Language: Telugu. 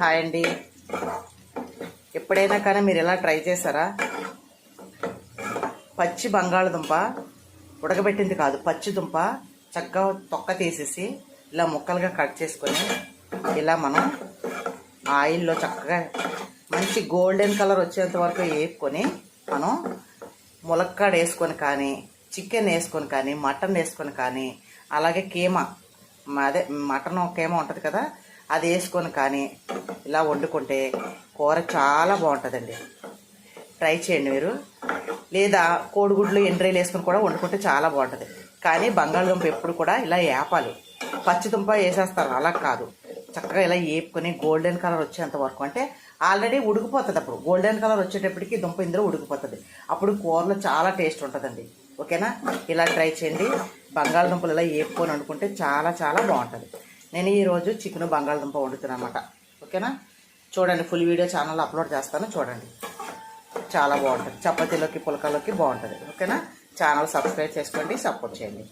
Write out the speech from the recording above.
హాయ్ అండి. ఎప్పుడైనా కానీ మీరు ఇలా ట్రై చేశారా? పచ్చి బంగాళదుంప ఉడకబెట్టింది కాదు, పచ్చి దుంప చక్కగా తొక్క తీసేసి ఇలా ముక్కలుగా కట్ చేసుకొని ఇలా మనం ఆయిల్లో చక్కగా మంచి గోల్డెన్ కలర్ వచ్చేంత వరకు వేపుకొని మనం ములక్కాడ వేసుకొని కానీ, చికెన్ వేసుకొని కానీ, మటన్ వేసుకొని కానీ, అలాగే కీమా అదే మటన్ కీమా ఉంటుంది కదా, అది వేసుకొని కానీ ఇలా వండుకుంటే కూర చాలా బాగుంటుందండి. ట్రై చేయండి మీరు. లేదా కోడిగుడ్లు ఎండ్రైలు వేసుకొని కూడా వండుకుంటే చాలా బాగుంటుంది. కానీ బంగాళదుంప ఎప్పుడు కూడా ఇలా వేపాలి. పచ్చిదుంప వేసేస్తారు, అలా కాదు. చక్కగా ఇలా వేపుకొని గోల్డెన్ కలర్ వచ్చేంత వరకు, అంటే ఆల్రెడీ ఉడికిపోతుంది. అప్పుడు గోల్డెన్ కలర్ వచ్చేటప్పటికి దుంప ఇందులో ఉడికిపోతుంది. అప్పుడు కూరలో చాలా టేస్ట్ ఉంటుందండి. ఓకేనా? ఇలా ట్రై చేయండి. బంగాళదుంపలు ఇలా వేపుకొని వండుకుంటే చాలా చాలా బాగుంటుంది. నేను ఈరోజు చికెన్ బంగాళదుంప వండుతున్నాను అన్నమాట. ఓకేనా? చూడండి, ఫుల్ వీడియో ఛానల్లో అప్లోడ్ చేస్తాను, చూడండి. చాలా బాగుంటుంది. చపాతీలోకి పులకలోకి బాగుంటుంది. ఓకేనా? ఛానల్ సబ్స్క్రైబ్ చేసుకోండి, సపోర్ట్ చేయండి.